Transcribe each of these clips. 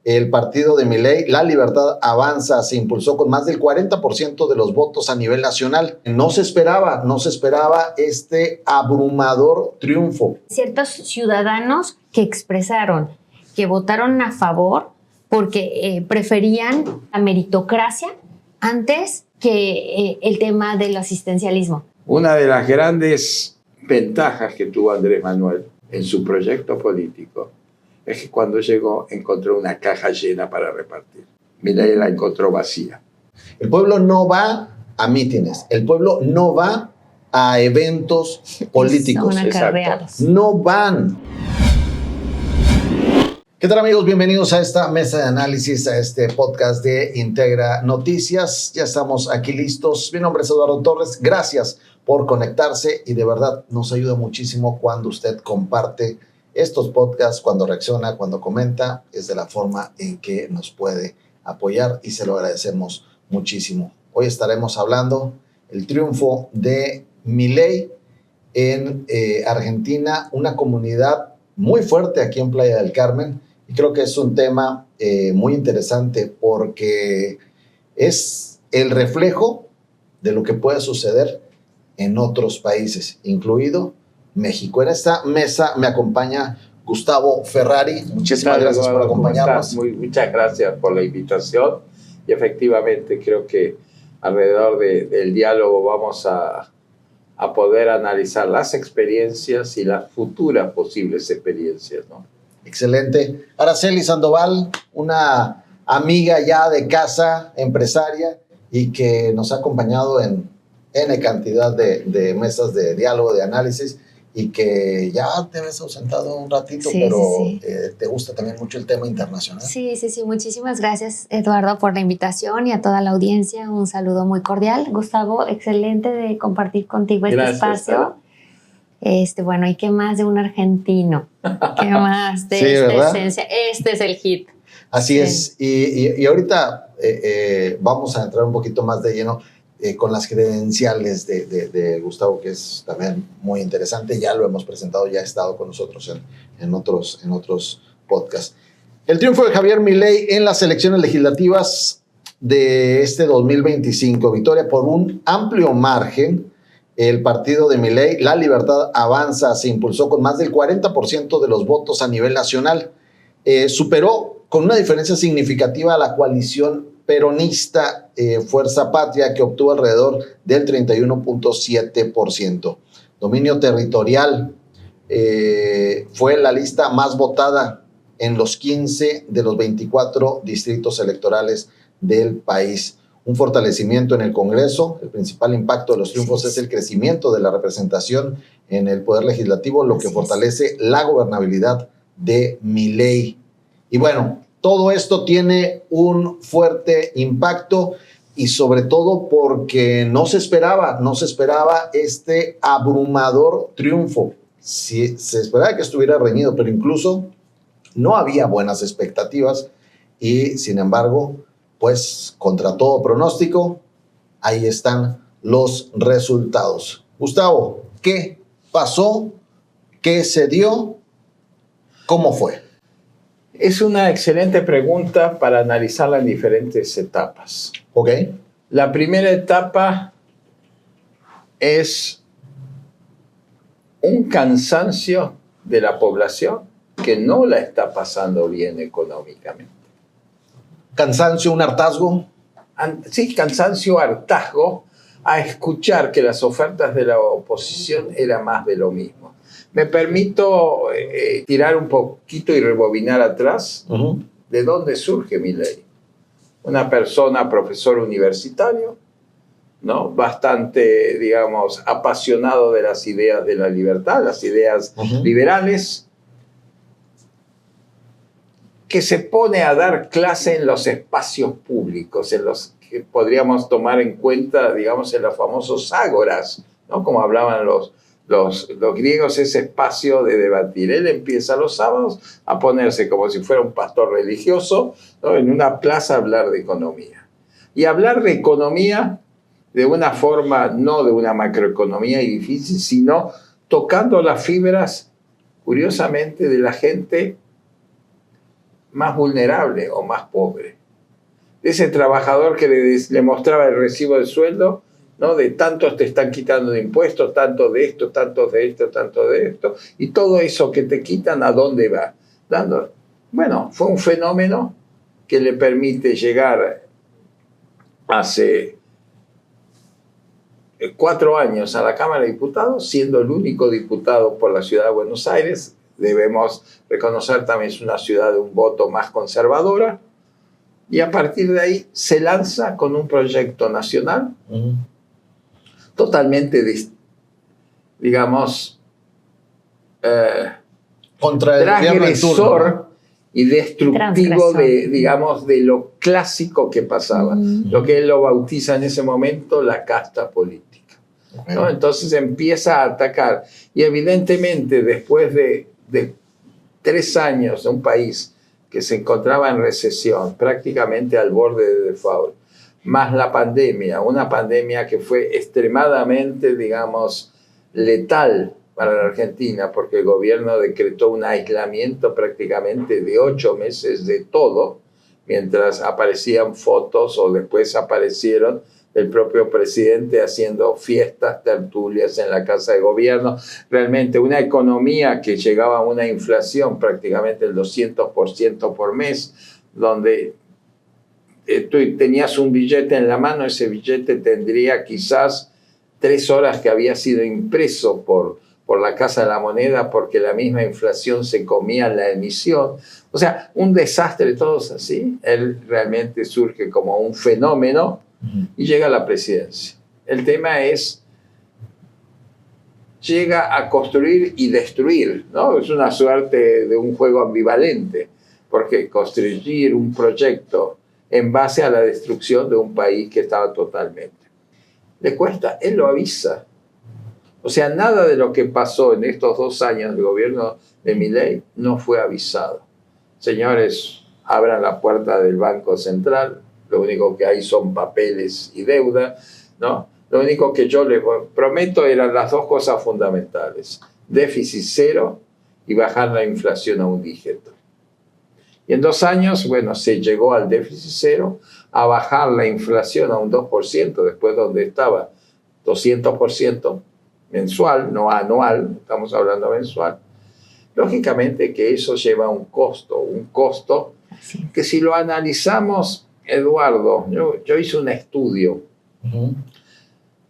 el partido de Milei, La Libertad Avanza, se impulsó con más del 40% de los votos a nivel nacional. No se esperaba este abrumador triunfo. Ciertos ciudadanos que expresaron que votaron a favor porque preferían la meritocracia antes que el tema del asistencialismo. Una de las grandes ventajas que tuvo Andrés Manuel en su proyecto político es que cuando llegó encontró una caja llena para repartir. Milei la encontró vacía. El pueblo no va a mítines, el pueblo no va a eventos políticos. Son acarreados. No van. ¿Qué tal, amigos? Bienvenidos a esta mesa de análisis, a este podcast de Integra Noticias. Ya estamos aquí listos. Mi nombre es Eduardo Torres. Gracias por conectarse y de verdad nos ayuda muchísimo cuando usted comparte estos podcasts, cuando reacciona, cuando comenta. Es de la forma en que nos puede apoyar y se lo agradecemos muchísimo. Hoy estaremos hablando del triunfo de Milei en Argentina, una comunidad muy fuerte aquí en Playa del Carmen. Y creo que es un tema muy interesante porque es el reflejo de lo que puede suceder en otros países, incluido México. En esta mesa me acompaña Gustavo Ferrari. Muchísimas gracias por acompañarnos. Muchas gracias por la invitación. Y efectivamente creo que alrededor del diálogo vamos a poder analizar las experiencias y las futuras posibles experiencias, ¿no? Excelente. Araceli Sandoval, una amiga ya de casa, empresaria, y que nos ha acompañado en N cantidad de mesas de diálogo, de análisis, y que ya te ves ausentado un ratito, sí, pero sí. Te gusta también mucho el tema internacional. Sí. Muchísimas gracias, Eduardo, por la invitación y a toda la audiencia. Un saludo muy cordial. Gustavo, excelente de compartir contigo este espacio. Bueno, ¿y qué más de un argentino? ¿Qué más de esta esencia? Este es el hit. Así es. Y ahorita vamos a entrar un poquito más de lleno con las credenciales de Gustavo, que es también muy interesante. Ya lo hemos presentado, ya ha estado con nosotros en otros podcasts. El triunfo de Javier Milei en las elecciones legislativas de este 2025. Victoria por un amplio margen. El partido de Milei, La Libertad Avanza, se impulsó con más del 40% de los votos a nivel nacional. Superó con una diferencia significativa a la coalición peronista Fuerza Patria, que obtuvo alrededor del 31.7%. Dominio territorial, fue la lista más votada en los 15 de los 24 distritos electorales del país. Un fortalecimiento en el Congreso. El principal impacto de los triunfos es el crecimiento de la representación en el Poder Legislativo, lo que fortalece la gobernabilidad de Milei. Y bueno, todo esto tiene un fuerte impacto y sobre todo porque no se esperaba este abrumador triunfo. Sí, se esperaba que estuviera reñido, pero incluso no había buenas expectativas y sin embargo, pues contra todo pronóstico, ahí están los resultados. Gustavo, ¿qué pasó? ¿Qué se dio? ¿Cómo fue? Es una excelente pregunta para analizarla en diferentes etapas. Ok. La primera etapa es un cansancio de la población que no la está pasando bien económicamente. ¿Cansancio, un hartazgo? Sí, cansancio, hartazgo a escuchar que las ofertas de la oposición eran más de lo mismo. Me permito tirar un poquito y rebobinar atrás. Uh-huh. ¿De dónde surge Milei? Una persona, profesor universitario, ¿no? Bastante, digamos, apasionado de las ideas de la libertad, las ideas liberales, que se pone a dar clase en los espacios públicos, en los que podríamos tomar en cuenta, digamos, en los famosos ágoras, ¿no? Como hablaban los griegos, ese espacio de debatir. Él empieza los sábados a ponerse como si fuera un pastor religioso, ¿no? En una plaza a hablar de economía. Y hablar de economía de una forma, no de una macroeconomía difícil, sino tocando las fibras, curiosamente, de la gente más vulnerable o más pobre. Ese trabajador que le mostraba el recibo de sueldo, ¿no? De tantos te están quitando de impuestos, tanto de esto, tanto de esto, tanto de esto, y todo eso que te quitan, ¿a dónde va? Bueno, fue un fenómeno que le permite llegar hace 4 años a la Cámara de Diputados, siendo el único diputado por la ciudad de Buenos Aires. Debemos reconocer también es una ciudad de un voto más conservadora, y a partir de ahí se lanza con un proyecto nacional totalmente, digamos, contra el transgresor y destructivo de lo clásico que pasaba, lo que él lo bautiza en ese momento la casta política, ¿no? Entonces empieza a atacar, y evidentemente después de 3 años de un país que se encontraba en recesión, prácticamente al borde de default, más la pandemia, una pandemia que fue extremadamente, digamos, letal para la Argentina, porque el gobierno decretó un aislamiento prácticamente de 8 meses de todo, mientras aparecían fotos o después aparecieron el propio presidente haciendo fiestas, tertulias en la Casa de Gobierno. Realmente una economía que llegaba a una inflación prácticamente del 200% por mes, donde tú tenías un billete en la mano, ese billete tendría quizás 3 horas que había sido impreso por la Casa de la Moneda, porque la misma inflación se comía la emisión. O sea, un desastre, todos así. Él realmente surge como un fenómeno y llega a la presidencia. El tema es, llega a construir y destruir, ¿no? Es una suerte de un juego ambivalente, porque construir un proyecto en base a la destrucción de un país que estaba totalmente. Le cuesta, él lo avisa. O sea, nada de lo que pasó en estos 2 años del gobierno de Milei no fue avisado. Señores, abran la puerta del Banco Central, lo único que hay son papeles y deuda, ¿no? Lo único que yo les prometo eran las 2 cosas fundamentales: déficit cero y bajar la inflación a un dígito. Y en 2 años, bueno, se llegó al déficit cero, a bajar la inflación a un 2%, después donde estaba 200% mensual, no anual, estamos hablando mensual. Lógicamente que eso lleva un costo que si lo analizamos, Eduardo, yo hice un estudio.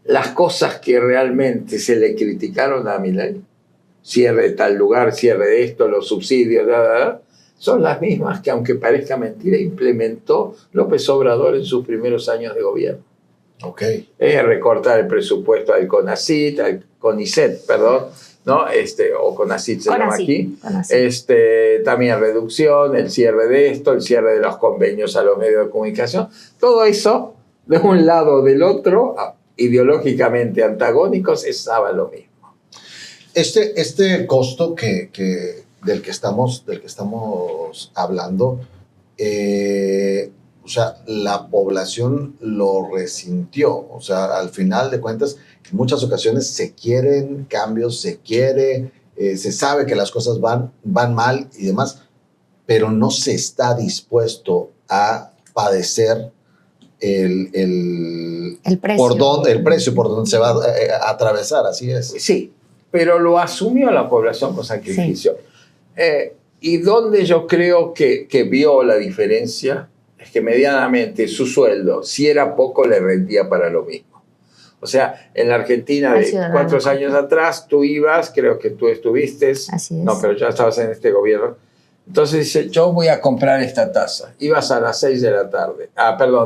Las cosas que realmente se le criticaron a Milei, cierre de tal lugar, cierre de esto, los subsidios, son las mismas que, aunque parezca mentira, implementó López Obrador en sus primeros años de gobierno. Recortar el presupuesto al CONICET, perdón, ¿no? O CONACYT se llama aquí. También reducción, el cierre de esto, el cierre de los convenios a los medios de comunicación. Todo eso, de un lado o del otro, ideológicamente antagónicos, estaba lo mismo. Este costo del que estamos hablando, o sea, la población lo resintió. O sea, al final de cuentas, en muchas ocasiones se quieren cambios, se sabe que las cosas van mal y demás, pero no se está dispuesto a padecer el precio. El precio por donde se va a atravesar, así es. Sí, pero lo asumió la población con sacrificio. Sí. Y donde yo creo que vio la diferencia es que medianamente su sueldo, si era poco, le rendía para lo mismo. O sea, en la Argentina de 4 años atrás, tú ibas, creo que tú estuviste, no, pero ya estabas en este gobierno. Entonces dice, yo voy a comprar esta taza. Ibas a las 6 de la tarde,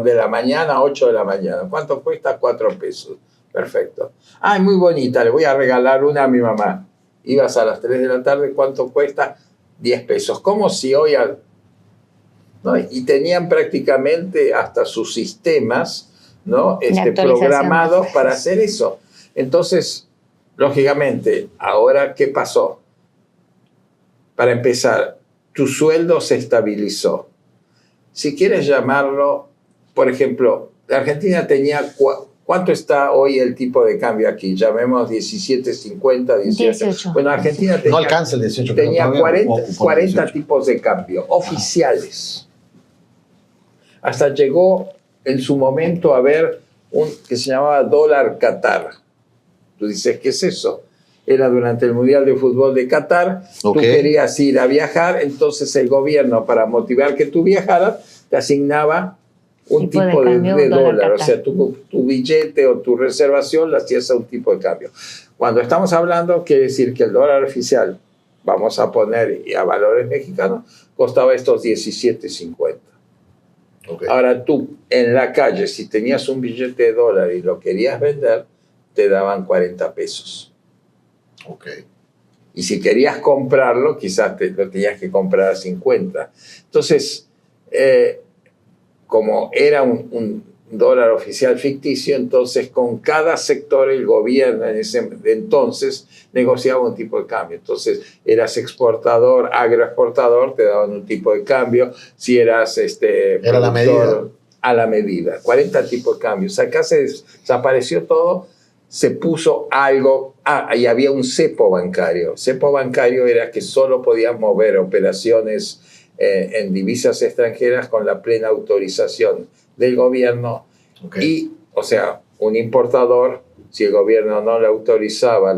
de la mañana a 8 de la mañana. ¿Cuánto cuesta? 4 pesos. Perfecto. Ay, muy bonita, le voy a regalar una a mi mamá. Ibas a las 3 de la tarde, ¿cuánto cuesta? 10 pesos. Como si hoy... ¿no? Y tenían prácticamente hasta sus sistemas, ¿no? Programados para hacer eso. Entonces, lógicamente, ahora, ¿qué pasó? Para empezar, tu sueldo se estabilizó. Si quieres llamarlo, por ejemplo, la Argentina tenía ¿Cuánto está hoy el tipo de cambio aquí? Llamemos 17.50, 18. Bueno, Argentina tenía, no alcanza el 18. Tenía 40 tipos de cambio oficiales. Hasta llegó en su momento a haber un que se llamaba dólar Qatar. Tú dices, ¿qué es eso? Era durante el Mundial de Fútbol de Qatar. Tú querías ir a viajar, entonces el gobierno, para motivar que tú viajaras, te asignaba un tipo de dólar. O sea, tu billete o tu reservación la hacías a un tipo de cambio. Cuando estamos hablando, quiere decir que el dólar oficial, vamos a poner a valores mexicanos, costaba estos 17.50. Ahora tú, en la calle, si tenías un billete de dólar y lo querías vender, te daban 40 pesos. Y si querías comprarlo, quizás lo tenías que comprar a 50. Entonces, como era un dólar oficial ficticio, entonces con cada sector el gobierno en ese entonces negociaba un tipo de cambio. Entonces eras exportador, agroexportador, te daban un tipo de cambio. Si eras era la medida. A la medida. 40 tipos de cambios. Acá se desapareció todo, se puso algo. Y había un cepo bancario. Cepo bancario era que solo podías mover operaciones en divisas extranjeras con la plena autorización del gobierno. Y, o sea, un importador, si el gobierno no le autorizaba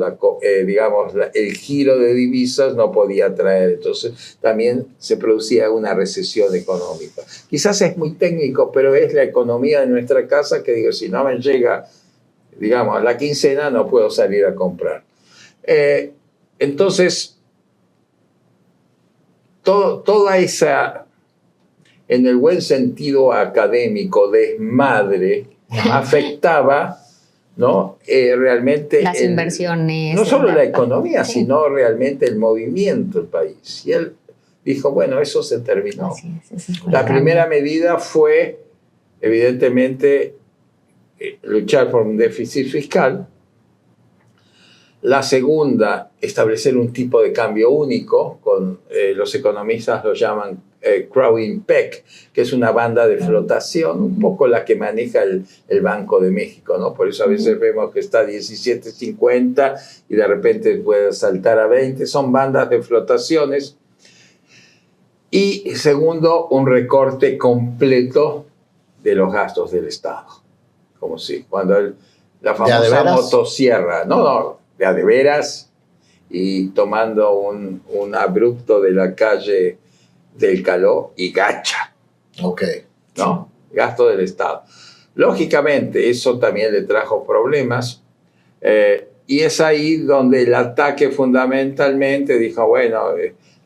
el giro de divisas, no podía traer. Entonces también se producía una recesión económica. Quizás es muy técnico, pero es la economía de nuestra casa que digo, si no me llega, digamos, la quincena, no puedo salir a comprar. Entonces, toda esa, en el buen sentido académico, desmadre, afectaba, ¿no? Realmente las inversiones. No solo la economía, sino realmente el movimiento del país. Y él dijo, bueno, eso se terminó. La primera medida fue, evidentemente, luchar por un déficit fiscal. La segunda, establecer un tipo de cambio único, los economistas lo llaman Crowing Peg, que es una banda de flotación, un poco la que maneja el Banco de México, ¿no? Por eso a veces vemos que está 17.50 y de repente puede saltar a 20, son bandas de flotaciones. Y segundo, un recorte completo de los gastos del Estado, como si cuando la famosa motosierra, de veras, y tomando un abrupto de la calle del Caló y gacha. ¿No? Gasto del Estado. Lógicamente, eso también le trajo problemas, y es ahí donde el ataque fundamentalmente dijo, bueno,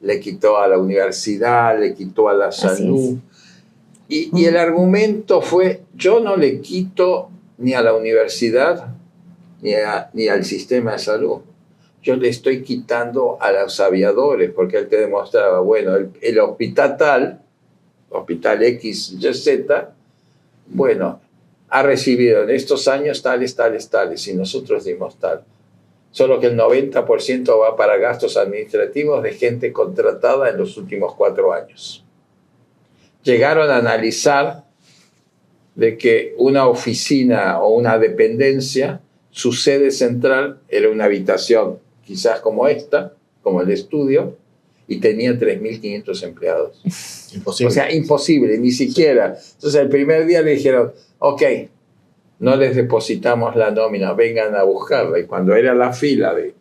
le quitó a la universidad, le quitó a la salud. Y el argumento fue, yo no le quito ni a la universidad ni al sistema de salud. Yo le estoy quitando a los aviadores, porque él te demostraba, bueno, el hospital tal, hospital XYZ, bueno, ha recibido en estos años tales, y nosotros dimos tal. Solo que el 90% va para gastos administrativos de gente contratada en los últimos 4 años. Llegaron a analizar de que una oficina o una dependencia, su sede central era una habitación, quizás como esta, como el estudio, y tenía 3.500 empleados. Imposible. O sea, imposible, ni siquiera. Entonces, el primer día le dijeron, ok, no les depositamos la nómina, vengan a buscarla. Y cuando era la fila de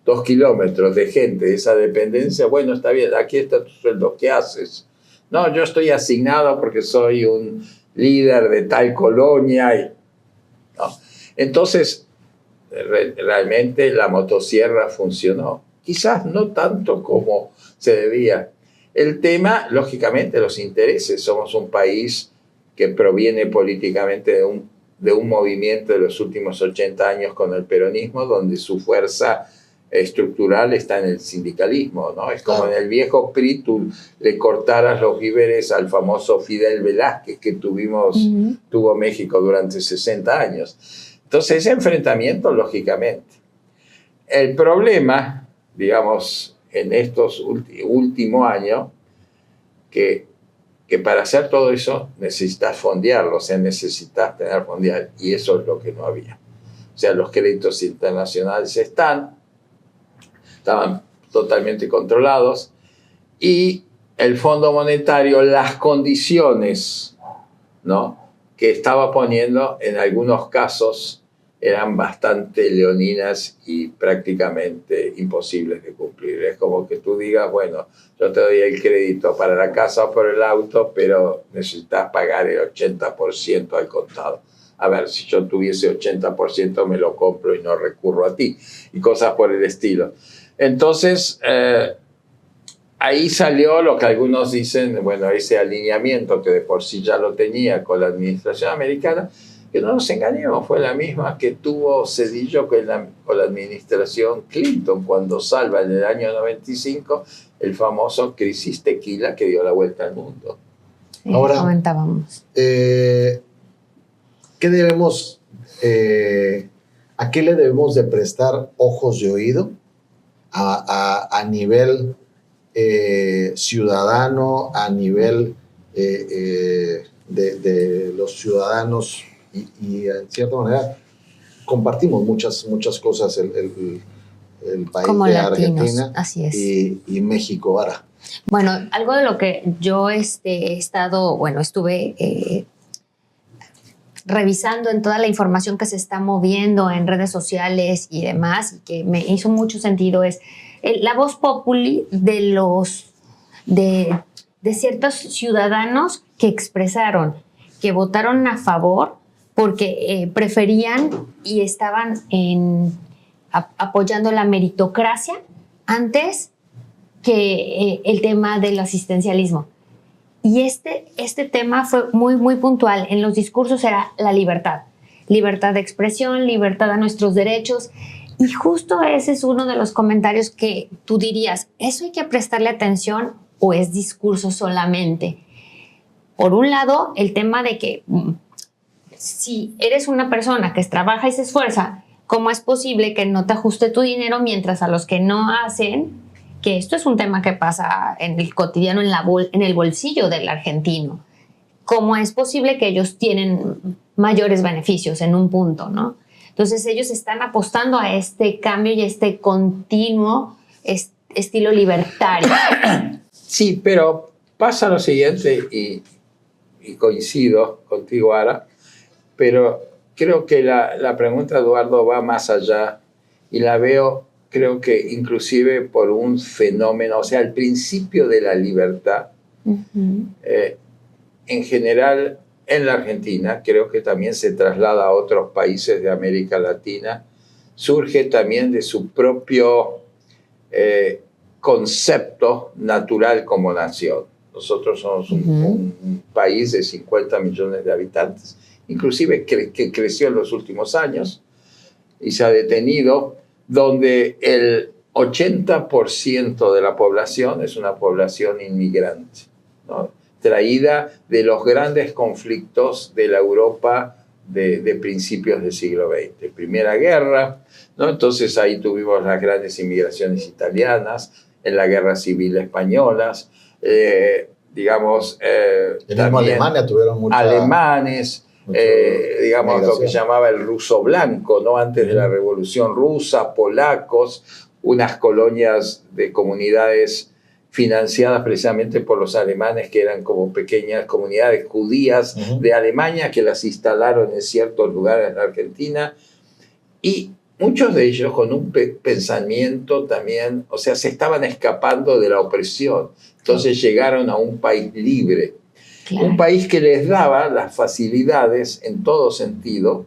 2 kilómetros de gente de esa dependencia, bueno, está bien, aquí está tu sueldo, ¿qué haces? No, yo estoy asignado porque soy un líder de tal colonia. No. Entonces, realmente la motosierra funcionó. Quizás no tanto como se debía. El tema, lógicamente, los intereses. Somos un país que proviene políticamente de un movimiento de los últimos 80 años con el peronismo, donde su fuerza estructural está en el sindicalismo, ¿no? Es como en el viejo PRI, tú le cortaras los víveres al famoso Fidel Velázquez que tuvo México durante 60 años. Entonces, ese enfrentamiento, lógicamente. El problema, digamos, en estos últimos años, que que para hacer todo eso necesitas fondearlo, o sea, necesitas tener fondear, y eso es lo que no había. O sea, los créditos internacionales estaban totalmente controlados, y el Fondo Monetario, las condiciones, ¿no?, que estaba poniendo en algunos casos eran bastante leoninas y prácticamente imposibles de cumplir. Es como que tú digas, bueno, yo te doy el crédito para la casa o por el auto, pero necesitas pagar el 80% al contado. A ver, si yo tuviese 80% me lo compro y no recurro a ti, y cosas por el estilo. Entonces, ahí salió lo que algunos dicen, bueno, ese alineamiento que de por sí ya lo tenía con la administración americana, que no nos engañemos, fue la misma que tuvo Zedillo con la administración Clinton, cuando salva en el año 95 el famoso crisis tequila que dio la vuelta al mundo. Ahora, comentábamos. ¿qué debemos, a qué le debemos de prestar ojos de oído a nivel ciudadano, a nivel de los ciudadanos? Y en cierta manera compartimos muchas cosas el país como de latinos, Argentina, así es. y México ahora. Bueno, algo de lo que yo he estado, bueno, estuve revisando en toda la información que se está moviendo en redes sociales y demás, y que me hizo mucho sentido, es la voz populi de ciertos ciudadanos que expresaron, que votaron a favor porque preferían y estaban apoyando la meritocracia antes que el tema del asistencialismo. Y este tema fue muy, muy puntual. En los discursos era la libertad. Libertad de expresión, libertad a nuestros derechos. Y justo ese es uno de los comentarios que tú dirías, ¿eso hay que prestarle atención o es discurso solamente? Por un lado, el tema de que si eres una persona que trabaja y se esfuerza, ¿cómo es posible que no te ajuste tu dinero mientras a los que no hacen? Que esto es un tema que pasa en el cotidiano, en el bolsillo del argentino. ¿Cómo es posible que ellos tienen mayores beneficios en un punto, ¿no? Entonces ellos están apostando a este cambio y este continuo estilo libertario. Sí, pero pasa lo siguiente, y coincido contigo, Ara, pero creo que la pregunta, Eduardo, va más allá, y la veo, creo que inclusive por un fenómeno, o sea, el principio de la libertad, en general en la Argentina, creo que también se traslada a otros países de América Latina, surge también de su propio concepto natural como nación. Nosotros somos un país de 50 millones de habitantes, inclusive que creció en los últimos años y se ha detenido, donde el 80% de la población es una población inmigrante, ¿no?, traída de los grandes conflictos de la Europa de principios del siglo XX. Primera Guerra, ¿no? Entonces ahí tuvimos las grandes inmigraciones italianas, en la Guerra Civil Española, digamos, en Alemania tuvieron muchos alemanes, digamos, lo que llamaba el ruso blanco, ¿no?, antes de la Revolución Rusa, polacos, unas colonias de comunidades financiadas precisamente por los alemanes, que eran como pequeñas comunidades judías de Alemania, que las instalaron en ciertos lugares en la Argentina, y muchos de ellos con un pensamiento también, o sea, se estaban escapando de la opresión, entonces llegaron a un país libre, un país que les daba las facilidades en todo sentido,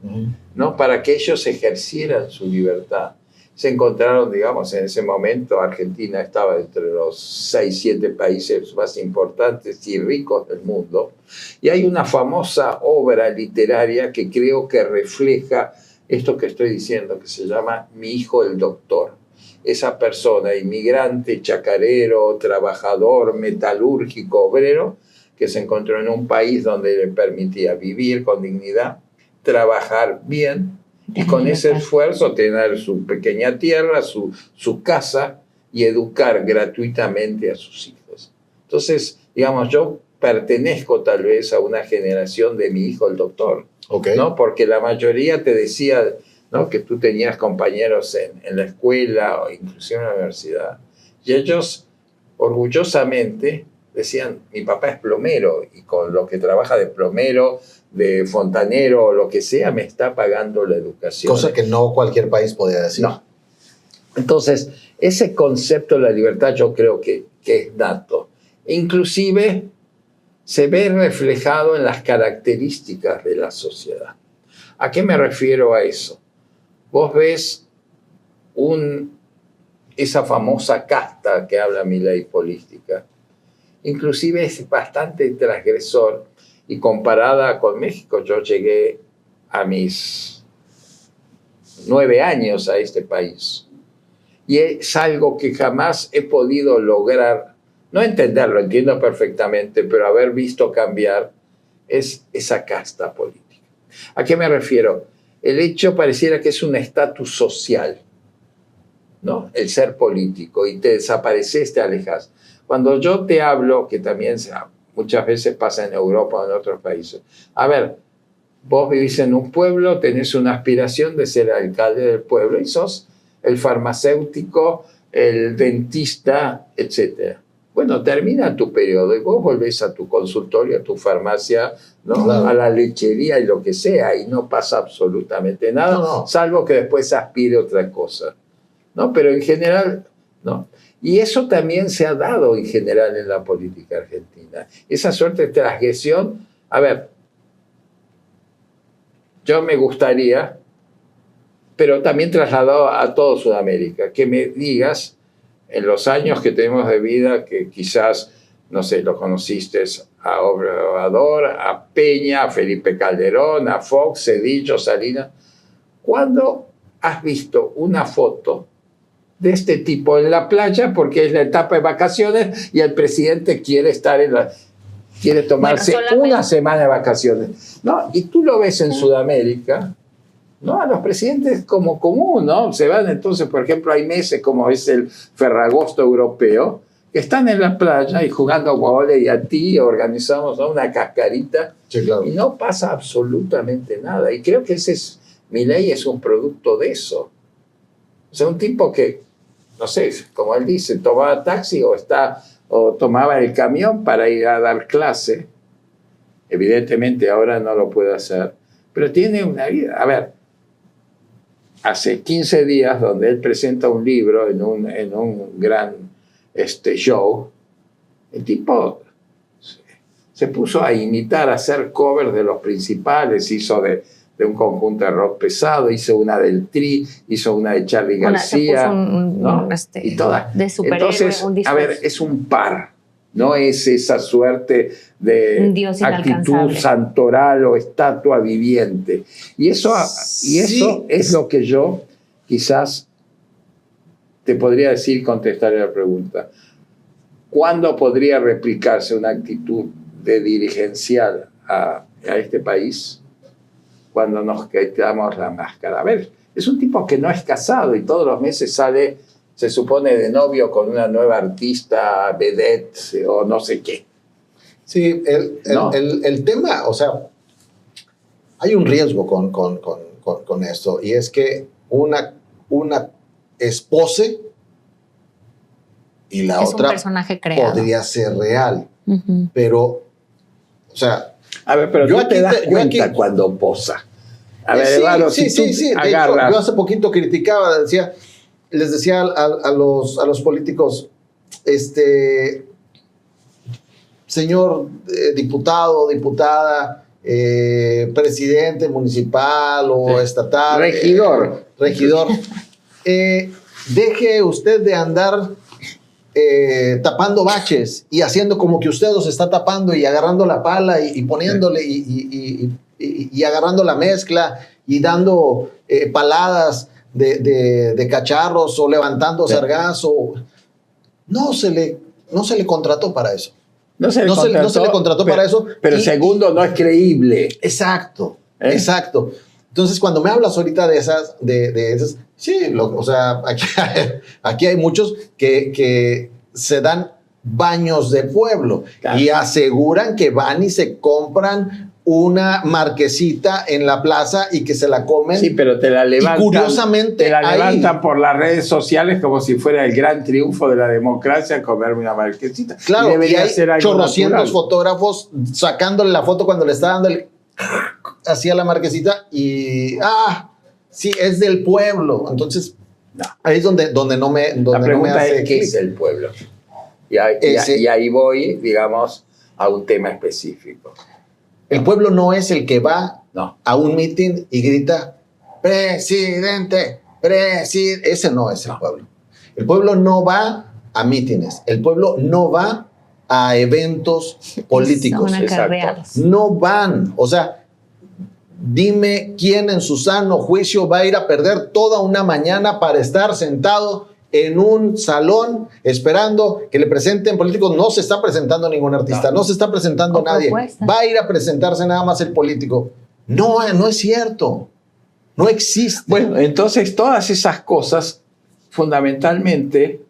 ¿no?, para que ellos ejercieran su libertad. Se encontraron, digamos, en ese momento Argentina estaba entre los 6, 7 países más importantes y ricos del mundo. Y hay una famosa obra literaria que creo que refleja esto que estoy diciendo, que se llama Mi hijo el doctor. Esa persona, inmigrante, chacarero, trabajador, metalúrgico, obrero, que se encontró en un país donde le permitía vivir con dignidad, trabajar bien, y con ese esfuerzo tener su pequeña tierra, su casa, y educar gratuitamente a sus hijos. Entonces, digamos, yo pertenezco tal vez a una generación de mi hijo, el doctor. Okay. ¿No? Porque la mayoría te decía, ¿no?, que tú tenías compañeros en la escuela o inclusive en la universidad. Y ellos orgullosamente decían, mi papá es plomero y con lo que trabaja de plomero, de fontanero o lo que sea, me está pagando la educación. Cosa que no cualquier país podía decir. No. Entonces, ese concepto de la libertad yo creo que es nato. Inclusive se ve reflejado en las características de la sociedad. ¿A qué me refiero a eso? Vos ves esa famosa casta que habla Milei política. Inclusive es bastante transgresor y comparada con México, yo llegué a mis 9 años a este país. Y es algo que jamás he podido lograr, no entenderlo, entiendo perfectamente, pero haber visto cambiar es esa casta política. ¿A qué me refiero? El hecho pareciera que es un estatus social, ¿no? El ser político, y te desapareces, te alejas. Cuando yo te hablo, que también muchas veces pasa en Europa o en otros países, a ver, vos vivís en un pueblo, tenés una aspiración de ser alcalde del pueblo y sos el farmacéutico, el dentista, etc. Bueno, termina tu periodo y vos volvés a tu consultorio, a tu farmacia, ¿no? Claro. A la lechería y lo que sea, y no pasa absolutamente nada, no. Salvo que después aspire otra cosa, ¿no? Pero en general, no. Y eso también se ha dado en general en la política argentina. Esa suerte de transgresión, a ver, yo me gustaría, pero también trasladado a toda Sudamérica, que me digas, en los años que tenemos de vida, que quizás, no sé, lo conociste a Obrador, a Peña, a Felipe Calderón, a Fox, Zedillo, Salinas, ¿cuándo has visto una foto de este tipo en la playa? Porque es la etapa de vacaciones y el presidente quiere quiere tomarse una semana de vacaciones, ¿no? Y tú lo ves en Sudamérica, ¿no? A los presidentes como común, ¿no? Se van entonces, por ejemplo, hay meses como es el Ferragosto europeo, que están en la playa y jugando vóley y a ti organizamos, ¿no?, una cascarita, sí, claro. Y no pasa absolutamente nada. Y creo que Milei es un producto de eso. O sea, un tipo que, no sé, como él dice, tomaba taxi o tomaba el camión para ir a dar clase. Evidentemente ahora no lo puede hacer, pero tiene una vida. A ver, hace 15 días, donde él presenta un libro en un gran show, el tipo se puso a imitar, a hacer covers de los principales, hizo de un conjunto de rock pesado, hizo una del Tri, hizo una de Charly García, ¿no? Y todas. De superhéroe. Entonces, a ver, es un par, no es esa suerte de actitud santoral o estatua viviente. Y eso es lo que yo quizás te podría decir, contestar a la pregunta. ¿Cuándo podría replicarse una actitud de dirigencial a este país? Cuando nos quitamos la máscara. A ver, es un tipo que no es casado y todos los meses sale, se supone, de novio con una nueva artista, vedette o no sé qué. Sí, el tema, o sea, hay un riesgo con esto, y es que una espose y la otra un personaje creado. Podría ser real. Uh-huh. Pero, o sea... A ver, pero yo te das cuenta cuando posa. A ver, Eduardo, sí. De hecho, yo hace poquito criticaba, les decía a los políticos, señor diputado, diputada, presidente municipal o estatal. Regidor. Deje usted de andar tapando baches y haciendo como que usted los está tapando y agarrando la pala y poniéndole y agarrando la mezcla y dando paladas de cacharros o levantando sargazo. No se le contrató para eso. No se le contrató para eso. Pero segundo, no es creíble. Exacto. Entonces, cuando me hablas ahorita de esas, sí, o sea, aquí hay muchos que se dan baños de pueblo. Claro. Y aseguran que van y se compran una marquesita en la plaza y que se la comen. Sí, pero te la levantan. Y curiosamente te la levantan por las redes sociales como si fuera el gran triunfo de la democracia comerme una marquesita. Claro, y hay chorrocientos fotógrafos sacándole la foto cuando le está dando así a la marquesita y sí, es del pueblo. Entonces, no. Ahí es donde no me la pregunta no me hace es, ¿qué es el pueblo? Y ahí voy, digamos, a un tema específico. El pueblo no es el que va a un mitin y grita, presidente, presidente. Ese no es el pueblo. El pueblo no va a mítines. El pueblo no va a eventos políticos. No van. O sea, dime quién en su sano juicio va a ir a perder toda una mañana para estar sentado en un salón esperando que le presenten políticos. No se está presentando ningún artista, no se está presentando nadie. Va a ir a presentarse nada más el político. No es cierto. No existe. Bueno, entonces todas esas cosas fundamentalmente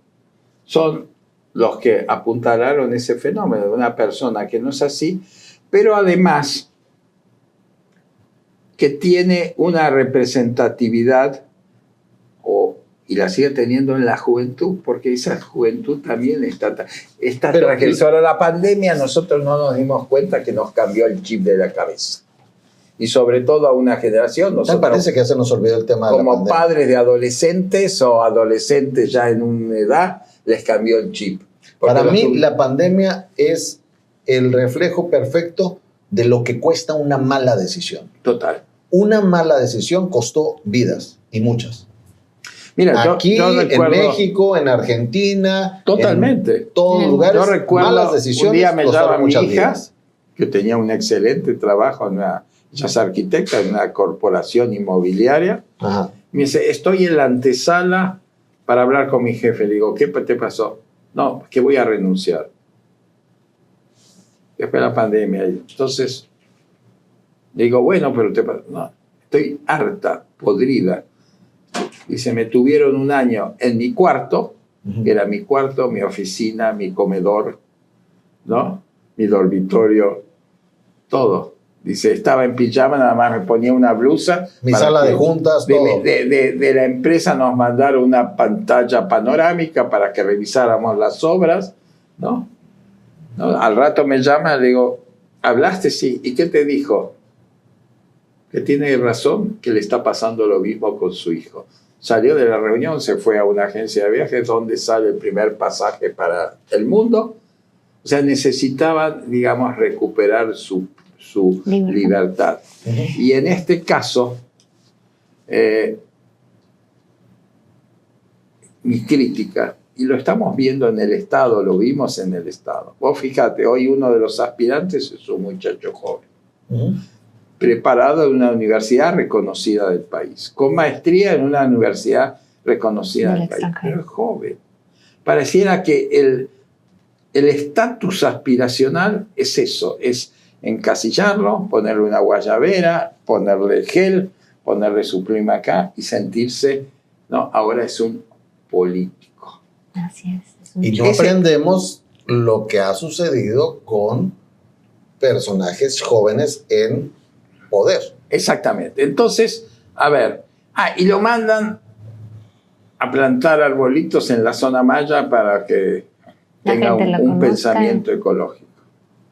son los que apuntalaron ese fenómeno de una persona que no es así, pero además que tiene una representatividad y la sigue teniendo en la juventud, porque esa juventud también está transgresora. La pandemia, nosotros no nos dimos cuenta que nos cambió el chip de la cabeza. Y sobre todo a una generación. Me parece que se nos olvidó el tema de la pandemia. Como padres de adolescentes o adolescentes ya en una edad, les cambió el chip. Para mí, la pandemia es el reflejo perfecto de lo que cuesta una mala decisión. Total. Una mala decisión costó vidas, y muchas. Mira, aquí, yo recuerdo, en México, en Argentina, totalmente. En todos lugares, yo recuerdo, malas decisiones. Un día me llama mi hija, vidas. Que tenía un excelente trabajo, ella es arquitecta en una corporación inmobiliaria. Ajá. Me dice, estoy en la antesala para hablar con mi jefe. Le digo, ¿qué te pasó? No, que voy a renunciar. Después de la pandemia. Entonces, le digo, bueno, pero no, estoy harta, podrida. Dice, me tuvieron un año en mi cuarto, que era mi cuarto, mi oficina, mi comedor, ¿no? Mi dormitorio, todo. Dice, estaba en pijama, nada más me ponía una blusa. Mi sala de juntas, todo. De la empresa nos mandaron una pantalla panorámica para que revisáramos las obras, ¿no? Al rato me llama, le digo, ¿hablaste? Sí. ¿Y qué te dijo? Que tiene razón, que le está pasando lo mismo con su hijo. Salió de la reunión, se fue a una agencia de viajes donde sale el primer pasaje para el mundo. O sea, necesitaban, digamos, recuperar su libertad. Y en este caso, mi crítica, y lo estamos viendo en el Estado, lo vimos en el Estado. Vos fíjate, hoy uno de los aspirantes es un muchacho joven. Preparado en una universidad reconocida del país, con maestría en una universidad reconocida del país, pero es joven. Pareciera que el estatus aspiracional es eso, es encasillarlo, ponerle una guayabera, ponerle gel, ponerle su pluma acá y sentirse, no, ahora es un político. Así es. Y no aprendemos lo que ha sucedido con personajes jóvenes en poder. Exactamente. Entonces, a ver, y lo mandan a plantar arbolitos en la zona maya para que tenga un pensamiento ecológico.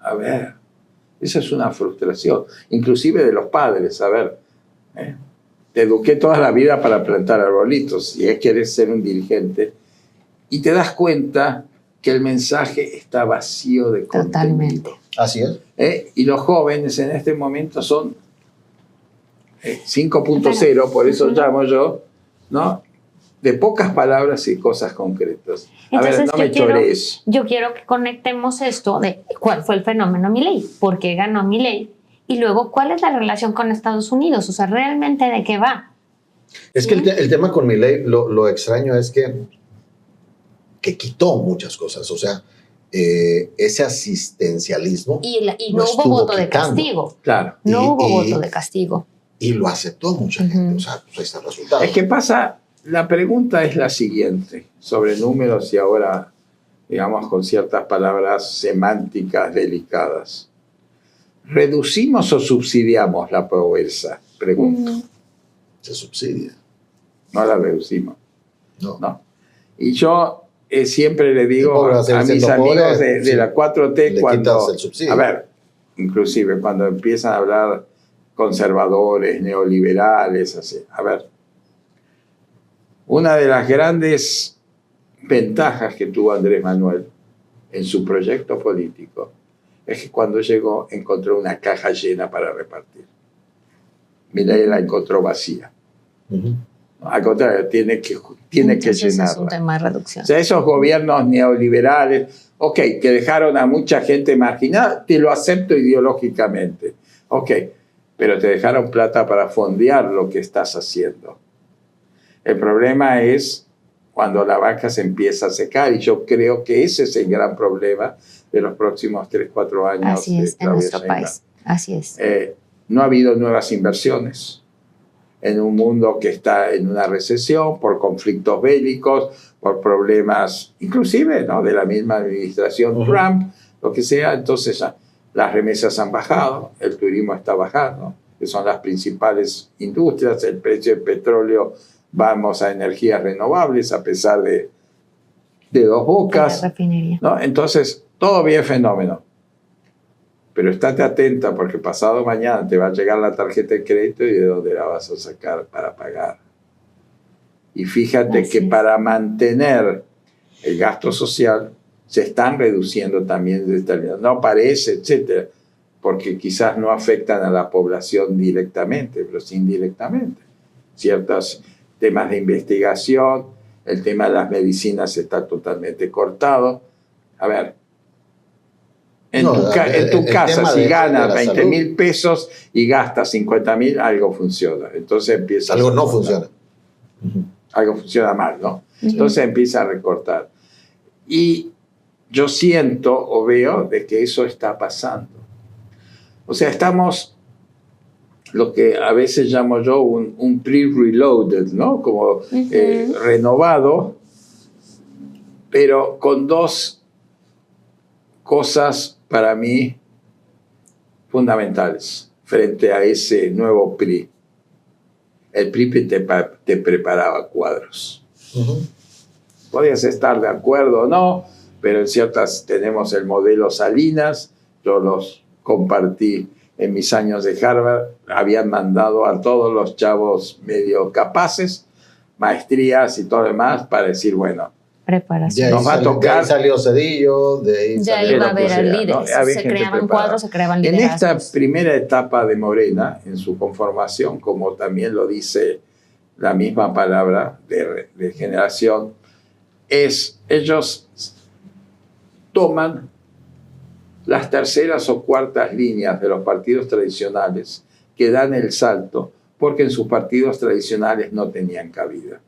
A ver, esa es una frustración, inclusive de los padres. A ver, te eduqué toda la vida para plantar arbolitos y quieres ser un dirigente y te das cuenta que el mensaje está vacío de contenido. Totalmente. Así es. Y los jóvenes en este momento son 5.0, por eso llamo yo, ¿no? De pocas palabras y cosas concretas. Entonces, a ver, no me chorees. Yo quiero que conectemos esto de cuál fue el fenómeno Milei, por qué ganó Milei, y luego cuál es la relación con Estados Unidos, o sea, realmente de qué va. Es que el tema con Milei, lo extraño es que quitó muchas cosas, o sea, ese asistencialismo. Y no hubo voto de castigo. Claro. No hubo voto de castigo. Y lo aceptó mucha gente, o sea, pues ahí está el resultado. Es que pasa, la pregunta es la siguiente, sobre números y ahora digamos, con ciertas palabras semánticas delicadas. ¿Reducimos o subsidiamos la pobreza? Pregunto. Se subsidia. No la reducimos. No. Y yo siempre le digo a mis amigos de la 4T, cuando, a ver, inclusive cuando empiezan a hablar conservadores, neoliberales, así, a ver, una de las grandes ventajas que tuvo Andrés Manuel en su proyecto político es que cuando llegó encontró una caja llena para repartir. Milei la encontró vacía. Al contrario, tiene que llenarla. Es un tema de reducción. O sea, esos gobiernos neoliberales, ok, que dejaron a mucha gente marginada, te lo acepto ideológicamente. Ok, pero te dejaron plata para fondear lo que estás haciendo. El problema es cuando la vaca se empieza a secar, y yo creo que ese es el gran problema de los próximos 3, 4 años. Así es, en nuestro país. Así es. No ha habido nuevas inversiones en un mundo que está en una recesión por conflictos bélicos, por problemas, inclusive, ¿no?, de la misma administración Trump, lo que sea. Entonces las remesas han bajado, el turismo está bajando, que son las principales industrias, el precio del petróleo, vamos a energías renovables a pesar de Dos Bocas, ¿no? Entonces, todo bien, fenómeno. Pero estate atenta porque pasado mañana te va a llegar la tarjeta de crédito y de dónde la vas a sacar para pagar. Y fíjate que para mantener el gasto social se están reduciendo también determinados. No parece, etcétera, porque quizás no afectan a la población directamente, pero sí indirectamente. Ciertos temas de investigación, el tema de las medicinas está totalmente cortado. A ver, en tu casa, si ganas 20,000 pesos y gastas 50,000, algo funciona. Entonces empieza algo no funciona. Algo funciona mal, ¿no? Entonces empieza a recortar. Y yo siento o veo de que eso está pasando. O sea, estamos, lo que a veces llamo yo un pre-reloaded, ¿no? Como renovado, pero con dos cosas para mí fundamentales frente a ese nuevo PRI. El PRI te preparaba cuadros. Podías estar de acuerdo o no, pero en ciertas tenemos el modelo Salinas, yo los compartí en mis años de Harvard, habían mandado a todos los chavos medio capaces, maestrías y todo lo demás, para decir, bueno, preparación. Nos va a tocar. De ahí salió Cedillo, de ahí ya salió iba a haber líderes, ¿no? Se creaban cuadros, se creaban liderazgos. En esta primera etapa de Morena, en su conformación, como también lo dice la misma palabra de generación, ellos toman las terceras o cuartas líneas de los partidos tradicionales que dan el salto, porque en sus partidos tradicionales no tenían cabida.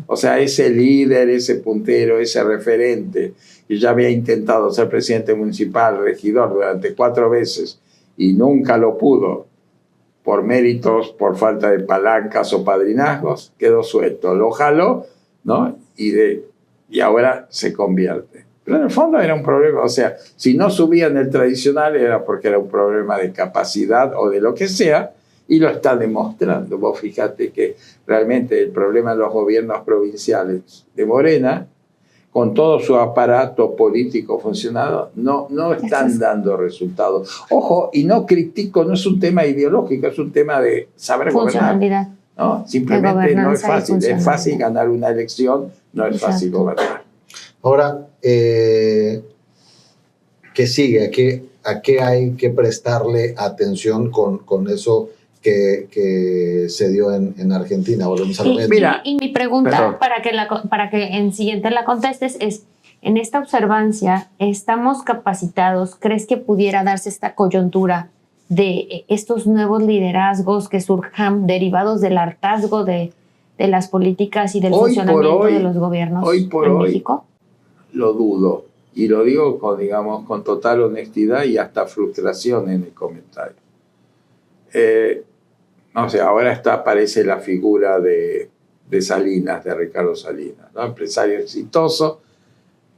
O sea, ese líder, ese puntero, ese referente, que ya había intentado ser presidente municipal, regidor durante 4 veces y nunca lo pudo por méritos, por falta de palancas o padrinazgos, quedó suelto, lo jaló, ¿no? Y ahora se convierte. Pero en el fondo era un problema, o sea, si no subían el tradicional era porque era un problema de capacidad o de lo que sea, y lo está demostrando. Vos fíjate que realmente el problema de los gobiernos provinciales de Morena, con todo su aparato político funcionado, no están dando resultados. Ojo, y no critico, no es un tema ideológico, es un tema de saber gobernar, ¿no? Simplemente no es fácil. Es fácil ganar una elección, no es fácil gobernar. Ahora, ¿qué sigue? ¿A qué hay que prestarle atención con eso que se dio en Argentina? Volvemos a lo mismo. Y mi pregunta, para que en siguiente la contestes, es, en esta observancia, ¿estamos capacitados? ¿Crees que pudiera darse esta coyuntura de estos nuevos liderazgos que surjan derivados del hartazgo de las políticas y del funcionamiento de los gobiernos en México? Lo dudo, y lo digo con total honestidad y hasta frustración en el comentario. No sé, ahora aparece la figura de Salinas, de Ricardo Salinas, ¿no? Empresario exitoso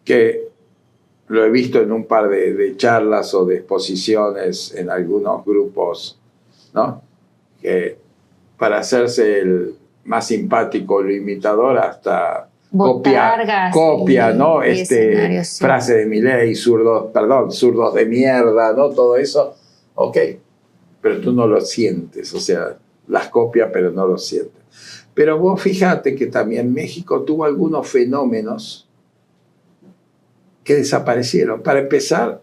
que lo he visto en un par de charlas o de exposiciones en algunos grupos, ¿no? Que para hacerse el más simpático, el imitador, hasta copia, ¿no? Frase de Milei, zurdos de mierda, ¿no? Todo eso, ok, pero tú no lo sientes, o sea, las copia, pero no lo sientes. Pero vos fíjate que también México tuvo algunos fenómenos que desaparecieron. Para empezar,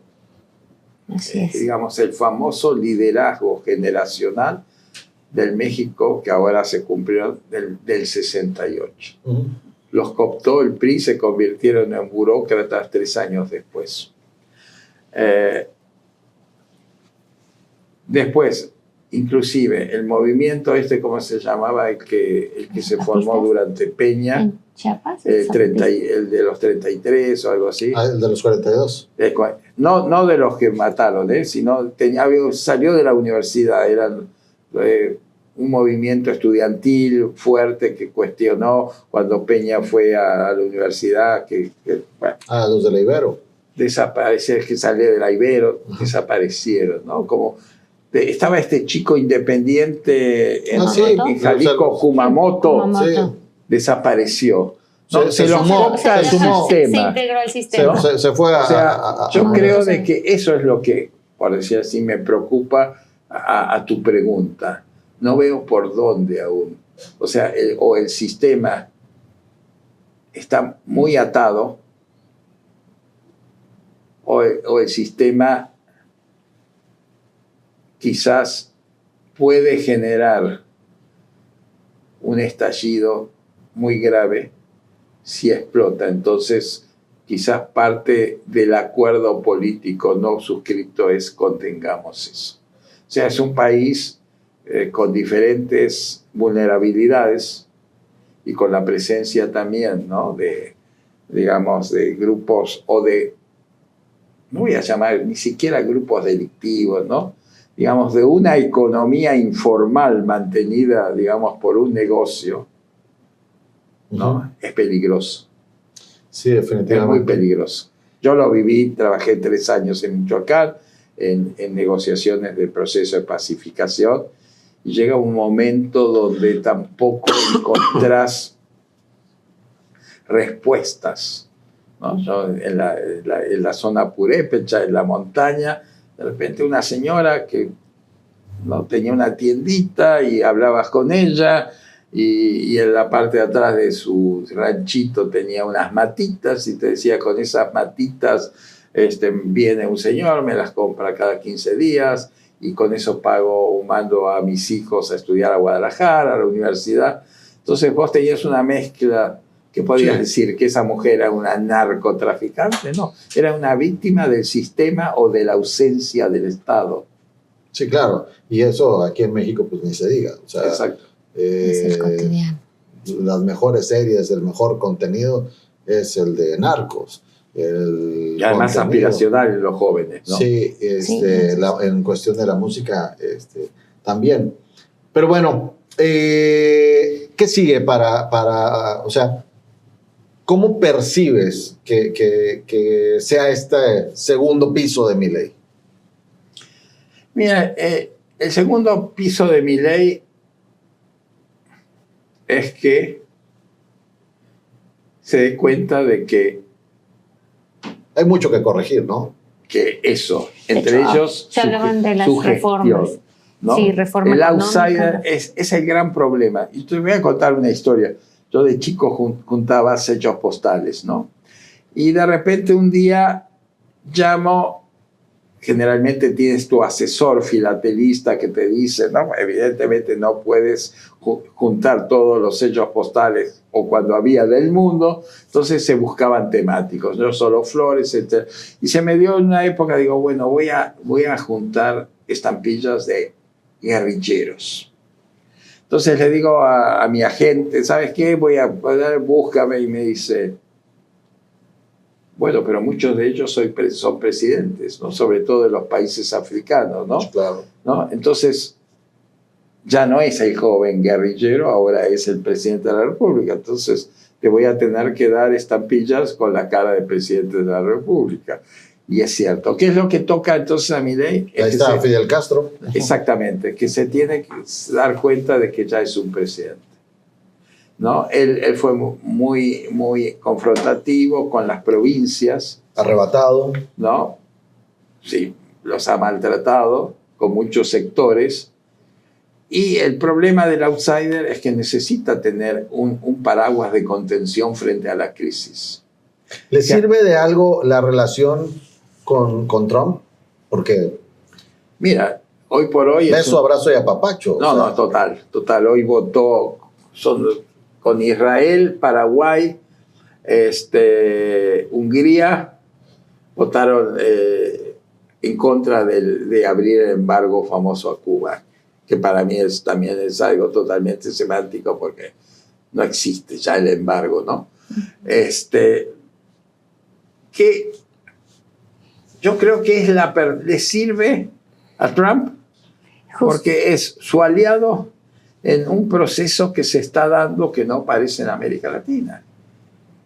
digamos, el famoso liderazgo generacional del México, que ahora se cumplió del 68. Uh-huh. Los cooptó el PRI, se convirtieron en burócratas 3 años después. Después, inclusive, el movimiento ¿cómo se llamaba? El que se formó durante Peña. ¿En Chiapas? El de los 33 o algo así. El de los 42. No de los que mataron, sino salió de la universidad. Eran un movimiento estudiantil fuerte que cuestionó cuando Peña fue a la universidad. Bueno, los de la Ibero. Desaparecer, que salió de la Ibero, desaparecieron, ¿no? Como estaba este chico independiente en Jalisco, Kumamoto. Sí. Desapareció. ¿No? Se integró al sistema. Se fue yo creo de que eso es lo que, por decir así, me preocupa a tu pregunta. No veo por dónde aún. O sea, el sistema está muy atado o el sistema quizás puede generar un estallido muy grave si explota. Entonces, quizás parte del acuerdo político no suscrito es contengamos eso. O sea, es un país con diferentes vulnerabilidades y con la presencia también, ¿no? de grupos no voy a llamar ni siquiera grupos delictivos, ¿no? Digamos, de una economía informal mantenida, digamos, por un negocio, ¿no? Uh-huh. Es peligroso. Sí, definitivamente. Es muy peligroso. Yo lo viví, trabajé 3 años en Michoacán, en negociaciones del proceso de pacificación, y llega un momento donde tampoco encontrás respuestas, ¿no? Yo en la zona purépecha, en la montaña, de repente una señora que no tenía una tiendita y hablabas con ella y en la parte de atrás de su ranchito tenía unas matitas y te decía, con esas matitas viene un señor, me las compra cada 15 días y con eso mando a mis hijos a estudiar a Guadalajara, a la universidad. Entonces vos tenías una mezcla que podías decir que esa mujer era una narcotraficante, no, era una víctima del sistema o de la ausencia del Estado. Sí, claro, y eso aquí en México pues ni se diga. O sea, exacto. Es el cotidiano. Las mejores series, el mejor contenido es el de Narcos. Y además aspiracional en los jóvenes, ¿no? Sí, en cuestión de la música también. Pero bueno, ¿qué sigue o sea, cómo percibes que sea este segundo piso de Milei? Mira, el segundo piso de Milei es que se dé cuenta de que hay mucho que corregir, ¿no? Que eso, entre ellos se hablaban de las reformas. Gestión, ¿no? Sí, reforma el económica. outsider es el gran problema. Y te voy a contar una historia. Yo de chico juntaba sellos postales, ¿no? Y de repente un día llamo, generalmente tienes tu asesor filatelista que te dice, no, evidentemente no puedes juntar todos los sellos postales o cuando había del mundo, entonces se buscaban temáticos, no solo flores, etc. Y se me dio en una época, digo, bueno, voy a juntar estampillas de guerrilleros. Entonces le digo a mi agente, ¿sabes qué? Búscame, y me dice, bueno, pero muchos de ellos son presidentes, ¿no? Sobre todo de los países africanos, ¿no? Claro. ¿No? Entonces, ya no es el joven guerrillero, ahora es el presidente de la República. Entonces, le voy a tener que dar estampillas con la cara del presidente de la República. Y es cierto. ¿Qué es lo que toca entonces a Milei? Ahí está Fidel Castro. Exactamente, que se tiene que dar cuenta de que ya es un presidente, ¿no? Él fue muy confrontativo con las provincias. Arrebatado. ¿No? Sí, los ha maltratado con muchos sectores. Y el problema del outsider es que necesita tener un paraguas de contención frente a la crisis. ¿Le sirve de algo la relación con Trump? Porque... Mira, hoy por hoy... Beso, abrazo y apapacho. No, total. Hoy votó con Israel, Paraguay, Hungría, votaron en contra de abrir el embargo famoso a Cuba, que para mí también es algo totalmente semántico porque no existe ya el embargo, ¿no? Que yo creo que le sirve a Trump porque es su aliado en un proceso que se está dando que no parece en América Latina.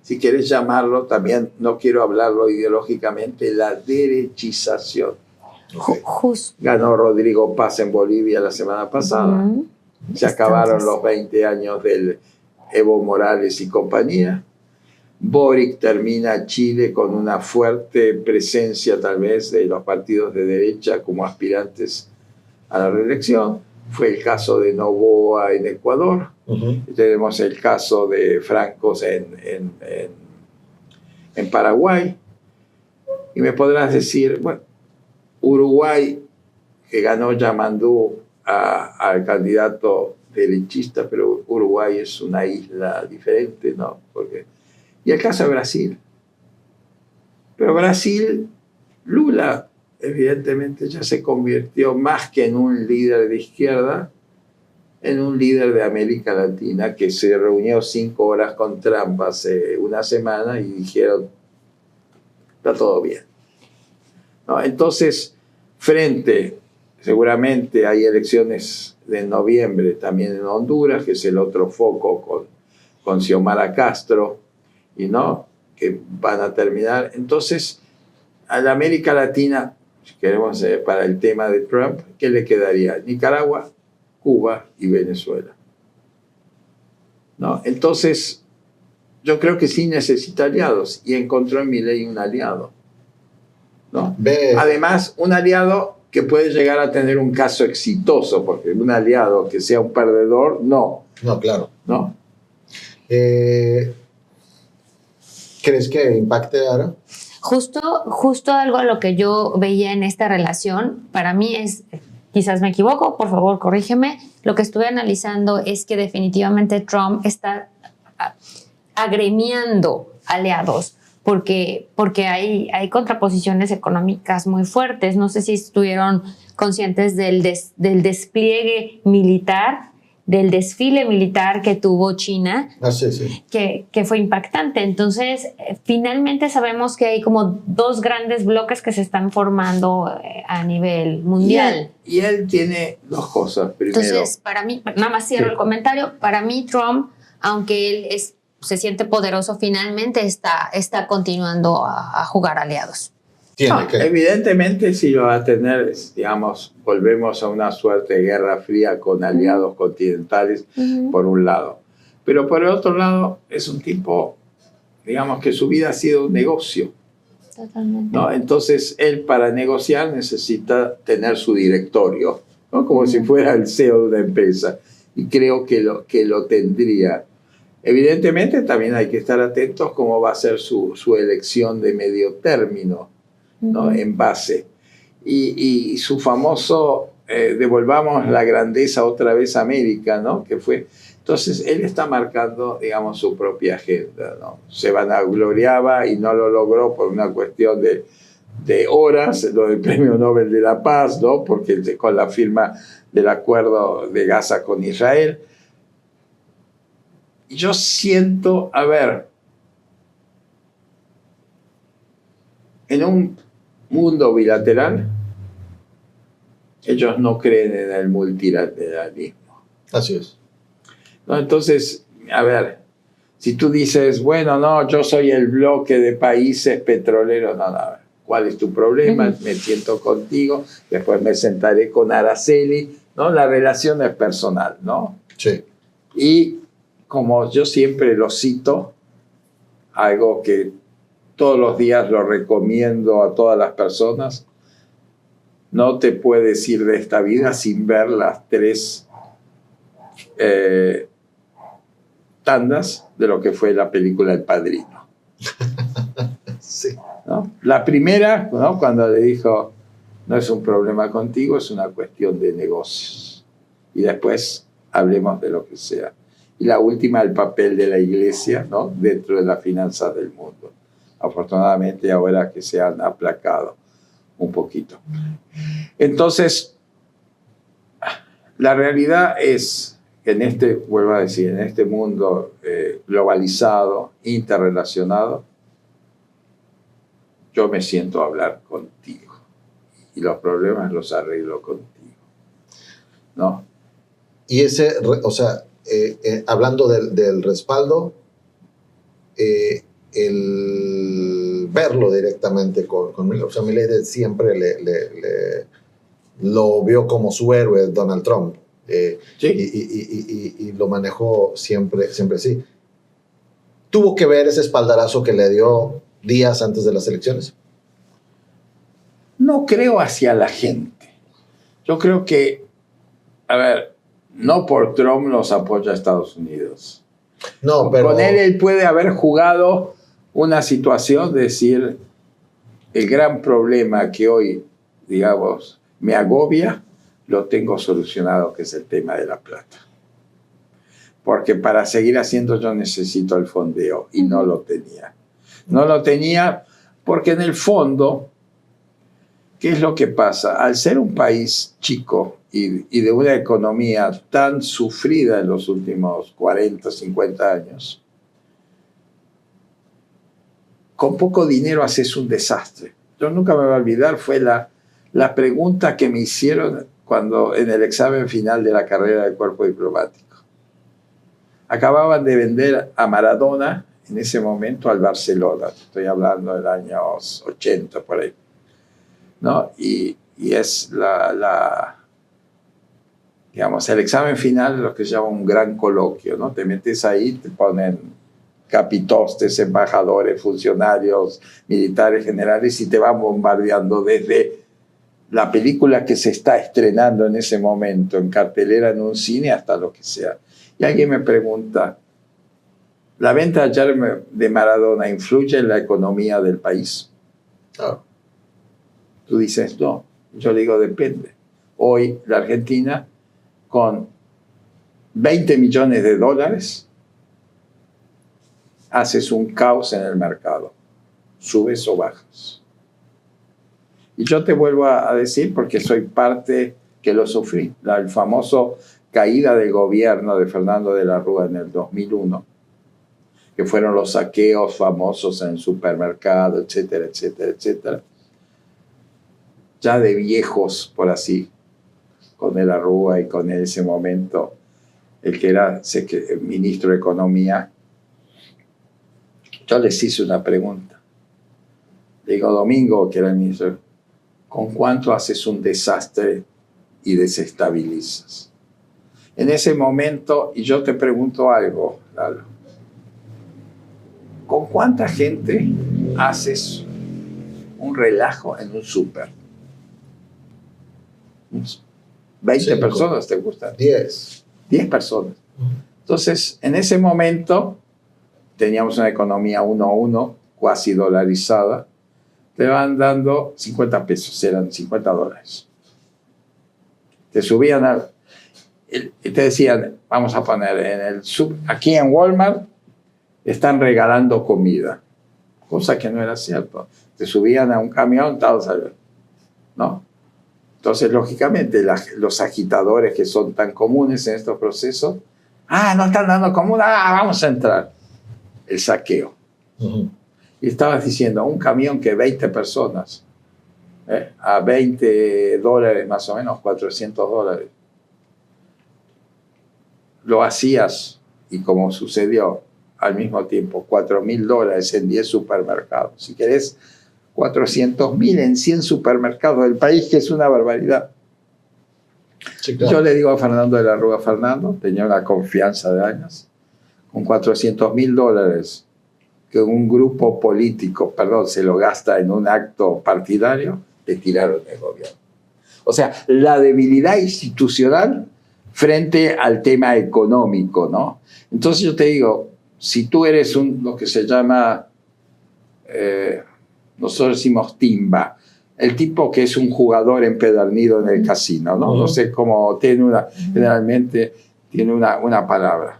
Si quieres llamarlo, también no quiero hablarlo ideológicamente, la derechización. Ganó Rodrigo Paz en Bolivia la semana pasada. Se acabaron los 20 años del Evo Morales y compañía. Boric termina Chile con una fuerte presencia tal vez de los partidos de derecha como aspirantes a la reelección. Fue el caso de Noboa en Ecuador. Tenemos el caso de Francos en Paraguay. Y me podrás decir, bueno, Uruguay, que ganó Yamandú al candidato derechista, pero Uruguay es una isla diferente, ¿no? Y el caso de Brasil. Pero Brasil, Lula, evidentemente ya se convirtió más que en un líder de izquierda, en un líder de América Latina que se reunió 5 horas con Trump hace una semana y dijeron, está todo bien. ¿No? Entonces, seguramente hay elecciones de noviembre también en Honduras, que es el otro foco con Xiomara Castro, y no, que van a terminar. Entonces, a la América Latina, si queremos para el tema de Trump, ¿qué le quedaría? Nicaragua, Cuba y Venezuela. ¿No? Entonces, yo creo que sí necesita aliados y encontró en Milei un aliado. ¿No? Además, un aliado que puede llegar a tener un caso exitoso, porque un aliado que sea un perdedor, no. No, claro. ¿No? ¿Crees que impacte ahora? Justo algo a lo que yo veía en esta relación, para mí es, quizás me equivoco, por favor corrígeme, lo que estuve analizando es que definitivamente Trump está agremiando aliados, porque hay contraposiciones económicas muy fuertes. No sé si estuvieron conscientes del despliegue militar, del desfile militar que tuvo China, sí. que fue impactante. Entonces, finalmente sabemos que hay como 2 grandes bloques que se están formando a nivel mundial. Y él tiene 2 cosas. Primero, entonces, para mí, nada más cierro el comentario, para mí Trump, aunque él se siente poderoso, finalmente está continuando a jugar aliados. Evidentemente sí lo va a tener, digamos, volvemos a una suerte de guerra fría con aliados continentales, por un lado. Pero por el otro lado, es un tipo, digamos, que su vida ha sido un negocio. Totalmente. ¿No? Entonces, él para negociar necesita tener su directorio, ¿no? Como si fuera el CEO de una empresa. Y creo que lo tendría. Evidentemente, también hay que estar atentos cómo va a ser su elección de medio término, ¿no? En base. Y su famoso, devolvamos la grandeza otra vez a América, ¿no? Que fue. Entonces, él está marcando, digamos, su propia agenda, ¿no? Se vanagloriaba y no lo logró por una cuestión de horas, lo del Premio Nobel de la Paz, ¿no? Porque con la firma del acuerdo de Gaza con Israel. Yo siento, en un mundo bilateral, ellos no creen en el multilateralismo. Así es. ¿No? Entonces, Si tú dices, bueno, no, yo soy el bloque de países petroleros, no, ¿cuál es tu problema? Me siento contigo, después me sentaré con Araceli, ¿no? La relación es personal, ¿no? Sí. Y como yo siempre lo cito, algo que todos los días lo recomiendo a todas las personas, no te puedes ir de esta vida sin ver las 3 tandas de lo que fue la película El Padrino. Sí. ¿No? La primera, ¿no? Cuando le dijo, no es un problema contigo, es una cuestión de negocios. Y después hablemos de lo que sea. Y la última, el papel de la iglesia, ¿no? Dentro de las finanzas del mundo. Afortunadamente ahora que se han aplacado un poquito. Entonces, la realidad es que vuelvo a decir, en este mundo globalizado, interrelacionado, yo me siento a hablar contigo y los problemas los arreglo contigo, ¿no? Y ese, o sea, hablando del respaldo, el verlo directamente con Milei, o sea, Milei siempre lo vio como su héroe, Donald Trump, Sí. y lo manejó siempre así. ¿Tuvo que ver ese espaldarazo que le dio días antes de las elecciones? No creo hacia la gente. Yo creo que, a ver, no por Trump nos apoya Estados Unidos. No, pero... Con él puede haber jugado una situación de decir, el gran problema que hoy, digamos, me agobia, lo tengo solucionado, que es el tema de la plata. Porque para seguir haciendo yo necesito el fondeo, y no lo tenía. No lo tenía porque en el fondo, ¿qué es lo que pasa? Al ser un país chico y de una economía tan sufrida en los últimos 40, 50 años, con poco dinero haces un desastre. Yo nunca me voy a olvidar, fue la pregunta que me hicieron cuando en el examen final de la carrera del cuerpo diplomático. Acababan de vender a Maradona en ese momento al Barcelona. Estoy hablando del año 80 por ahí, ¿no? Y es digamos, el examen final es lo que se llama un gran coloquio, ¿no? Te metes ahí, te ponen capitostes, embajadores, funcionarios, militares, generales, y te van bombardeando desde la película que se está estrenando en ese momento, en cartelera, en un cine, hasta lo que sea. Y alguien me pregunta, ¿la venta ayer de Maradona influye en la economía del país? Claro. Tú dices, no. Yo digo, depende. Hoy la Argentina, con 20 millones de dólares, haces un caos en el mercado. Subes o bajas. Y yo te vuelvo a decir, porque soy parte que lo sufrí, el famoso caída del gobierno de Fernando de la Rúa en el 2001, que fueron los saqueos famosos en el supermercado, etcétera, etcétera, etcétera. Ya de viejos, por así, con de la Rúa y con ese momento, el que era ministro de Economía, yo les hice una pregunta. Le digo, Domingo, que era el ministro, ¿con cuánto haces un desastre y desestabilizas? En ese momento, y yo te pregunto algo, Lalo, ¿con cuánta gente haces un relajo en un súper? 20 personas te gustan. 10 personas. Entonces, en ese momento, teníamos una economía 1-1, cuasi dolarizada, te van dando 50 pesos, eran 50 dólares. Te subían y te decían, vamos a poner aquí en Walmart, están regalando comida, cosa que no era cierto. Te subían a un camión, ¿no? Entonces, lógicamente, los agitadores que son tan comunes en estos procesos, no están dando comida, vamos a entrar. El saqueo. Y estabas diciendo, un camión que 20 personas, a 20 dólares más o menos, 400 dólares. Lo hacías, y como sucedió, al mismo tiempo $4.000 en 10 supermercados. Si querés, 400.000 en 100 supermercados del país, que es una barbaridad. Sí, claro. Yo le digo a Fernando de la Rúa, Fernando, tenía una confianza de años, con $400.000 que un grupo político, se lo gasta en un acto partidario, le tiraron el gobierno. O sea, la debilidad institucional frente al tema económico, ¿no? Entonces yo te digo, si tú eres lo que se llama, nosotros decimos timba, el tipo que es un jugador empedernido en el casino, ¿no? No sé cómo generalmente tiene una palabra.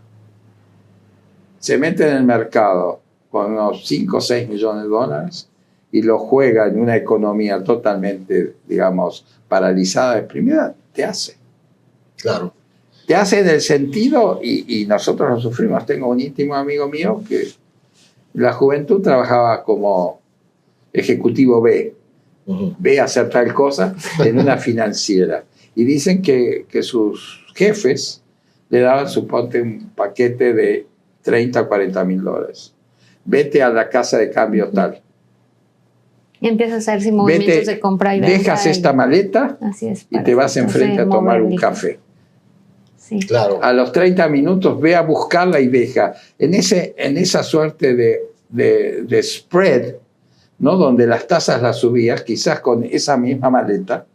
Se mete en el mercado con unos 5 o 6 millones de dólares y lo juega en una economía totalmente, digamos, paralizada, exprimida, te hace. Claro. Te hace en el sentido, y nosotros lo sufrimos. Tengo un íntimo amigo mío que en la juventud trabajaba como ejecutivo B. Ve a hacer tal cosa en una financiera. Y dicen que sus jefes le daban, suponte, un paquete de 30 o 40 mil dólares. Vete a la casa de cambio tal. Y empiezas a hacer movimientos de compra y venta. Dejas esta maleta y te vas enfrente a tomar un café. Sí. Claro. A los 30 minutos ve a buscarla y deja. En esa suerte de spread, ¿no? Donde las tasas las subías, quizás con esa misma maleta,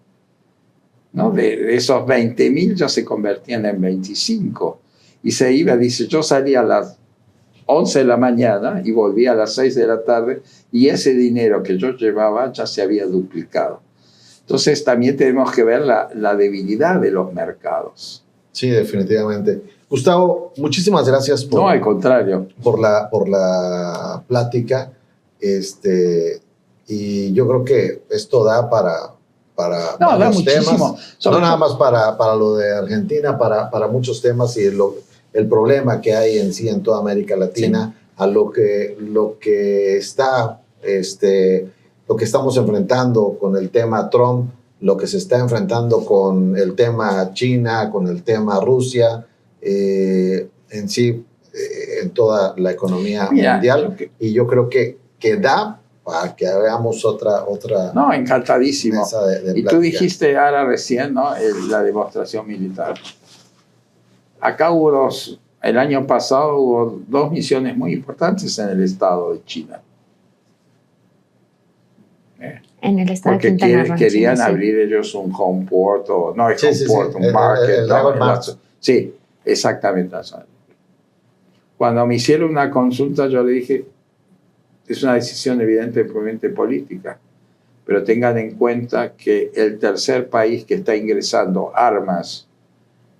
¿no? De esos 20.000 ya se convertían en 25. Y se iba, dice, yo salía a las 11 de la mañana y volvía a las 6 de la tarde y ese dinero que yo llevaba ya se había duplicado. Entonces también tenemos que ver la debilidad de los mercados. Sí, definitivamente. Gustavo, muchísimas gracias No, al contrario. por la plática. Y yo creo que esto da para da los muchísimo. temas, no nada más para lo de Argentina, para muchos temas y el problema que hay en sí en toda América Latina, sí. A lo que estamos enfrentando con el tema Trump, lo que se está enfrentando con el tema China, con el tema Rusia, en sí, en toda la economía mundial. Y yo creo que da para que veamos otra no, encantadísimo. Mesa de y tú dijiste ahora recién, ¿no? La demostración militar. Acá el año pasado hubo 2 misiones muy importantes en el estado de China. En el estado porque de Quintana Roo, querían China, abrir ellos un home port, un market. Sí, exactamente. Cuando me hicieron una consulta, yo le dije, es una decisión evidentemente política, pero tengan en cuenta que el tercer país que está ingresando armas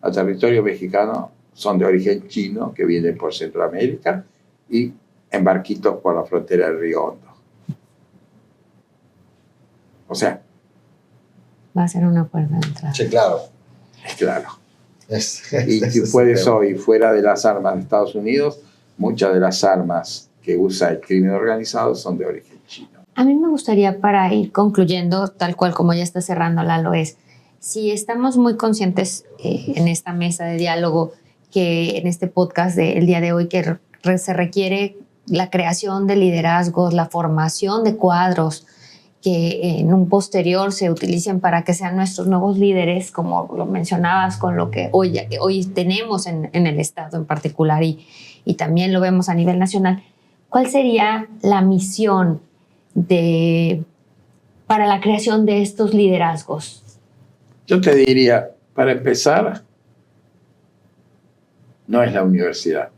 a territorio mexicano son de origen chino, que vienen por Centroamérica y en barquitos por la frontera del Río Hondo. O sea, va a ser una puerta de entrada. Sí, claro. Es claro. Y si puedes hoy, fuera de las armas de Estados Unidos, muchas de las armas que usa el crimen organizado son de origen chino. A mí me gustaría, para ir concluyendo, tal cual como ya está cerrando Lalo, si estamos muy conscientes en esta mesa de diálogo, que en este podcast del día de hoy, que se requiere la creación de liderazgos, la formación de cuadros, que en un posterior se utilicen para que sean nuestros nuevos líderes, como lo mencionabas, con lo que hoy tenemos en el Estado en particular y también lo vemos a nivel nacional. ¿Cuál sería la misión para la creación de estos liderazgos? Yo te diría, para empezar, no es la universidad.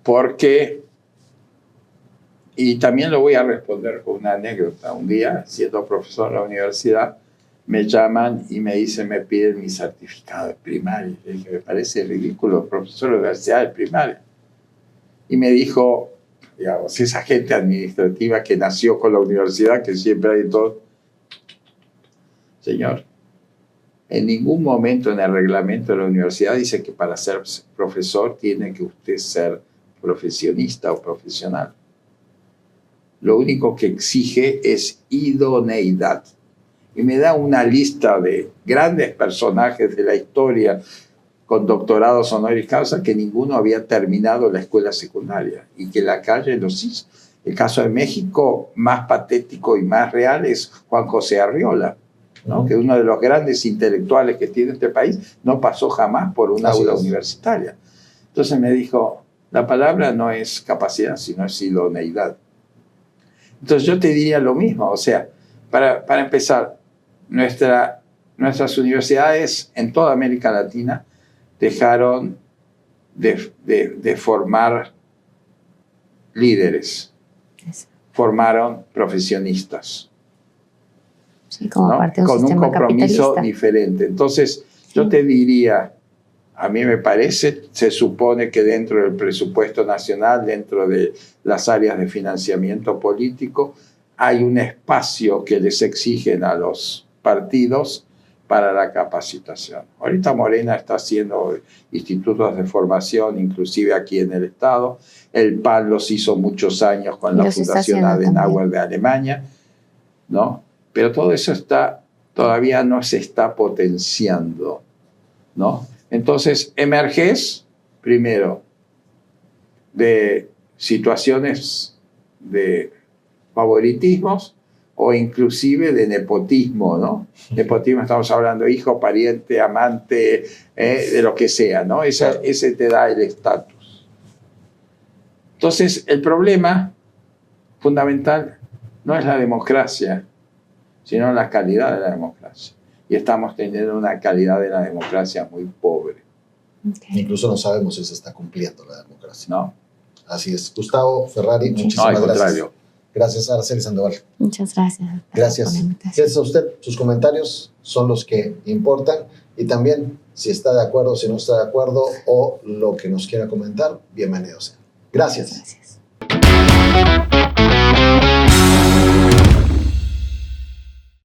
Porque, y también lo voy a responder con una anécdota. Un día, siendo profesor en la universidad, me llaman y me dicen, me piden mi certificado de primaria. Y dije, me parece ridículo, profesor de la universidad de primaria. Y me dijo, digamos, esa gente administrativa que nació con la universidad, que siempre hay todo. Señor, en ningún momento en el reglamento de la universidad dice que para ser profesor tiene que usted ser profesionista o profesional. Lo único que exige es idoneidad. Y me da una lista de grandes personajes de la historia, con doctorados honoris causa que ninguno había terminado la escuela secundaria y que la calle los hizo. El caso de México, más patético y más real, es Juan José Arriola, ¿no? Que uno de los grandes intelectuales que tiene este país no pasó jamás por un aula universitaria. Entonces me dijo, la palabra no es capacidad, sino es idoneidad. Entonces yo te diría lo mismo, o sea, para empezar, nuestras universidades en toda América Latina dejaron de formar líderes, formaron profesionistas. Sí, como ¿no? parte de un con un sistema compromiso capitalista diferente. Entonces, yo te diría, a mí me parece, se supone que dentro del presupuesto nacional, dentro de las áreas de financiamiento político, hay un espacio que les exigen a los partidos para la capacitación. Ahorita Morena está haciendo institutos de formación, inclusive aquí en el Estado. El PAN los hizo muchos años con la Fundación Adenauer de Alemania, ¿no? Pero todo eso todavía no se está potenciando, ¿no? Entonces, emerges, primero, de situaciones de favoritismos o inclusive de nepotismo, ¿no? Nepotismo, estamos hablando de hijo, pariente, amante, de lo que sea, ¿no? Ese te da el estatus. Entonces, el problema fundamental no es la democracia, sino la calidad de la democracia. Y estamos teniendo una calidad de la democracia muy pobre. Okay. Incluso no sabemos si se está cumpliendo la democracia. ¿No? Así es. Gustavo Ferrari, muchísimas gracias. Contrario. Gracias, Araceli Sandoval. Muchas gracias. Gracias. Gracias a usted. Sus comentarios son los que importan. Y también, si está de acuerdo, si no está de acuerdo, o lo que nos quiera comentar, bienvenido sea. Gracias. Gracias.